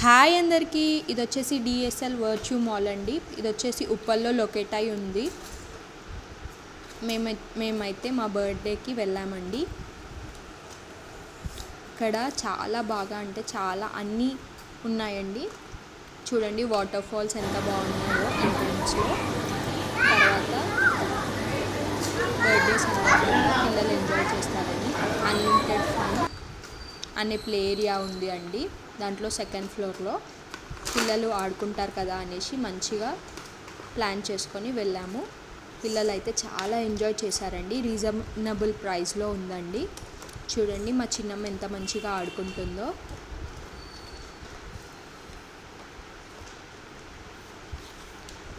Hi అందరికీ, ఇది వచ్చేసి డిఎస్ఎల్ వర్చ్యూ మాల్ అండి. ఇది వచ్చేసి ఉప్పల్లో లొకేట్ అయి ఉంది. మేమైతే మా బర్త్డేకి వెళ్ళామండి. ఇక్కడ చాలా బాగా అంటే చాలా అన్నీ ఉన్నాయండి. చూడండి వాటర్ ఫాల్స్ ఎంత బాగున్నాయో ఎంట్రన్స్లో. తర్వాత బర్త్డే సందర్భంగా పిల్లలు ఎంజాయ్ చేస్తారని అన్లిమిటెడ్ ఫన్ అనే ప్లే ఏరియా ఉంది అండి. దాంట్లో సెకండ్ ఫ్లోర్లో పిల్లలు ఆడుకుంటారు కదా అనేసి మంచిగా ప్లాన్ చేసుకొని వెళ్ళాము. పిల్లలు అయితే చాలా ఎంజాయ్ చేశారండి. రీజనబుల్ ప్రైస్లో ఉందండి. చూడండి మా చిన్నమ్మ ఎంత మంచిగా ఆడుకుంటుందో.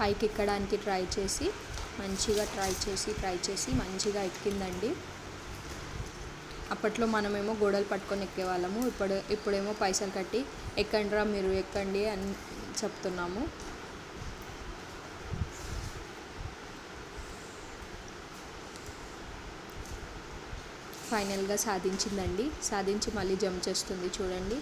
పైకి ఎక్కడానికి ట్రై చేసి మంచిగా ఎక్కిందండి. అప్పట్లో మనమేమో గోడలు పట్టుకొని ఎక్కేవాళ్ళము. ఇప్పుడేమో పైసలు కట్టి ఎక్కండిరా మీరు ఎక్కండి అని చెప్తున్నాము. ఫైనల్గా సాధించి మళ్ళీ జంప్ చేస్తుంది చూడండి.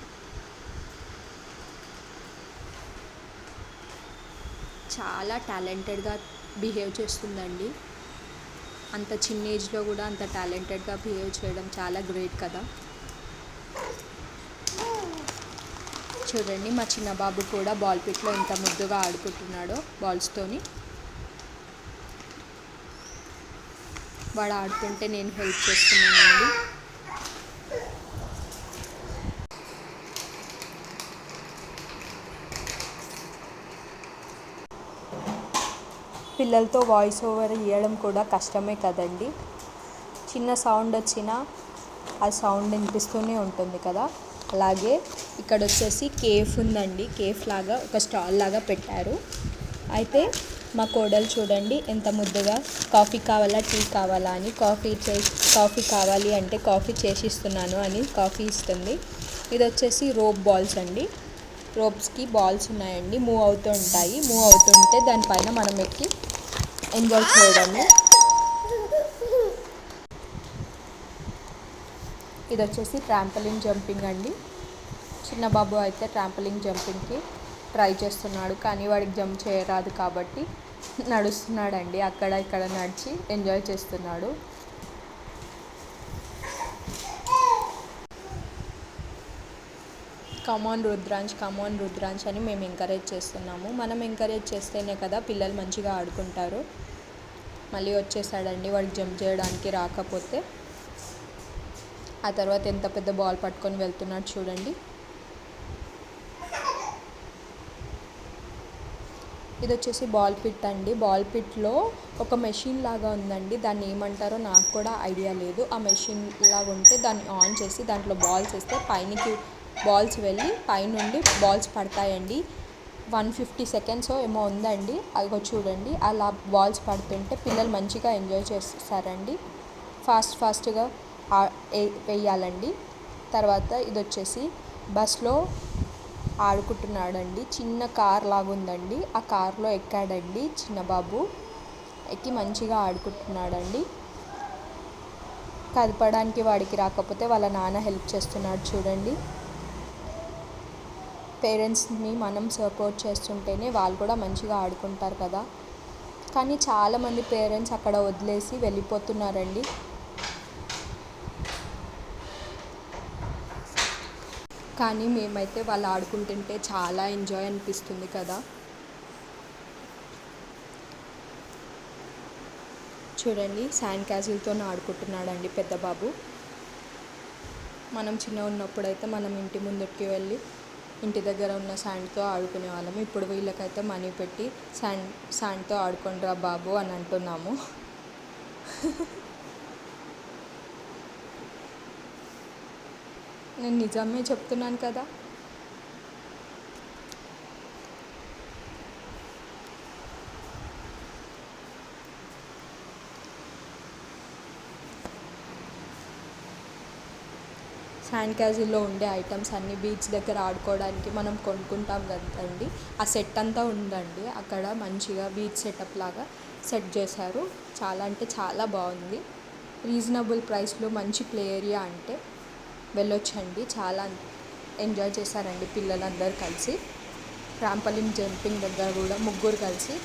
చాలా టాలెంటెడ్గా బిహేవ్ చేస్తుందండి. అంత చిన్న ఏజ్లో కూడా అంత టాలెంటెడ్గా బిహేవ్ చేయడం చాలా గ్రేట్ కదా. చూడండి మా చిన్న బాబు కూడా బాల్ పిట్లో ఎంత ముద్దుగా ఆడుకుంటున్నాడో బాల్స్తోని. వాడు ఆడుతుంటే నేను హెల్ప్ చేస్తున్నానండి. పిల్లలతో వాయిస్ ఓవర్ ఇవ్వడం కూడా కష్టమే కదండి. చిన్న సౌండ్ వచ్చినా ఆ సౌండ్ వినిపిస్తూనే ఉంటుంది కదా. అలాగే ఇక్కడ వచ్చేసి కేఫ్ ఉందండి. కేఫ్ లాగా ఒక స్టాల్ లాగా పెట్టారు. అయితే మా కోడలు చూడండి ఎంత ముద్దుగా కాఫీ కావాలా టీ కావాలా అని కాఫీ కావాలి అంటే కాఫీ చేసిస్తున్నాను అని కాఫీ ఇస్తుంది. ఇది వచ్చేసి రోప్ బాల్స్ అండి. రోప్స్కి బాల్స్ ఉన్నాయండి. మూవ్ అవుతుంటే దానిపైన మనం ఎక్కి ఎంజాయ్ చేయడము. ఇది వచ్చేసి ట్రాంపలిన్ జంపింగ్ అండి. చిన్న బాబు అయితే ట్రాంపలిన్ జంపింగ్కి ట్రై చేస్తున్నాడు, కానీ వాడికి జంప్ చేయరాదు కాబట్టి నడుస్తున్నాడండి. అక్కడ ఇక్కడ నడిచి ఎంజాయ్ చేస్తున్నాడు. కమాన్ రుద్రాంశ్ అని మేము ఎంకరేజ్ చేస్తున్నాము. మనం ఎంకరేజ్ చేస్తేనే కదా పిల్లలు మంచిగా ఆడుకుంటారు. మళ్ళీ వచ్చేసాడండి వాడికి జంప్ చేయడానికి రాకపోతే. ఆ తర్వాత ఎంత పెద్ద బాల్ పట్టుకొని వెళ్తున్నాడు చూడండి. ఇది వచ్చేసి బాల్ పిట్ అండి. బాల్ పిట్లో ఒక మెషిన్ లాగా ఉందండి. దాన్ని ఏమంటారో నాకు కూడా ఐడియా లేదు. ఆ మెషిన్ లాగా ఉంటే దాన్ని ఆన్ చేసి దాంట్లో బాల్స్ వేస్తే పైనకి బాల్స్ వెళ్ళి పైనుండి బాల్స్ పడతాయండి. 150 సెకండ్స్ ఏమో ఉందండి. అదిగో చూడండి అలా బాల్స్ పడుతుంటే పిల్లలు మంచిగా ఎంజాయ్ చేస్తారండి. ఫాస్ట్గా వేయాలండి. తర్వాత ఇది వచ్చేసి బస్లో ఆడుకుంటున్నాడండి. చిన్న కార్ లాగా ఉందండి. ఆ కార్లో ఎక్కాడండి చిన్న బాబు. ఎక్కి మంచిగా ఆడుకుంటున్నాడండి. కదపడానికి వాడికి రాకపోతే వాళ్ళ నాన్న హెల్ప్ చేస్తున్నాడు చూడండి. పేరెంట్స్ని మనం సపోర్ట్ చేస్తుంటేనే వాళ్ళు కూడా మంచిగా ఆడుకుంటారు కదా. కానీ చాలామంది పేరెంట్స్ అక్కడ వదిలేసి వెళ్ళిపోతున్నారండి. కానీ మేమైతే వాళ్ళు ఆడుకుంటుంటే చాలా ఎంజాయ్ అనిపిస్తుంది కదా. చూడండి శాండ్ క్యాసిల్తో ఆడుకుంటున్నాడండి పెద్ద బాబు. మనం చిన్న ఉన్నప్పుడైతే మనం ఇంటి ముందుకి వెళ్ళి ఇంటి దగ్గర ఉన్న శాండ్తో ఆడుకునే వాళ్ళము. ఇప్పుడు వీళ్ళకైతే మనీ పెట్టి శాండ్తో ఆడుకోండిరా బాబు అని అంటున్నాము. నేను నిజమే చెప్తున్నాను కదా. శాండ్ క్యాసిల్లో ఉండే ఐటమ్స్ అన్నీ బీచ్ దగ్గర ఆడుకోవడానికి మనం కొనుక్కుంటాం కదండి. ఆ సెట్ అంతా ఉందండి అక్కడ. మంచిగా బీచ్ సెటప్ లాగా సెట్ చేశారు. చాలా అంటే చాలా బాగుంది. రీజనబుల్ ప్రైస్లో మంచి ప్లే ఏరియా అంటే వెళ్ళొచ్చండి. చాలా ఎంజాయ్ చేశారండి పిల్లలందరూ కలిసి. ట్రాంపలిన్ జంపింగ్ దగ్గర కూడా ముగ్గురు కలిసి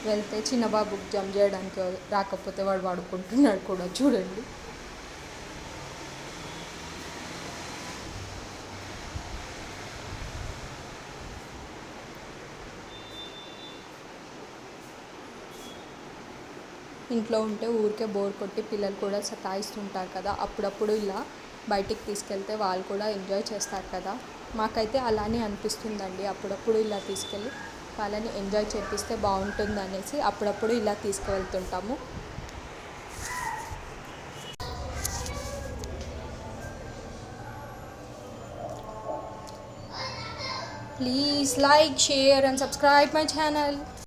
వెళ్తే చిన్న బాబుకి జంప్ చేయడానికి రాకపోతే వాడు పడుకుంటున్నాడు కూడా చూడండి. ఇంట్లో ఉంటే ఊరికే బోర్ కొట్టి పిల్లలు కూడా సతాయిస్తుంటారు కదా, అప్పుడప్పుడు ఇలా బయటికి తీసుకెళ్తే వాళ్ళు కూడా ఎంజాయ్ చేస్తారు కదా. మాకైతే అలానే అనిపిస్తుందండి, అప్పుడప్పుడు ఇలా తీసుకెళ్ళి వాళ్ళని ఎంజాయ్ చేపిస్తే బాగుంటుంది అనేసి అప్పుడప్పుడు ఇలా తీసుకువెళ్తుంటాము. Please like, share and subscribe my channel.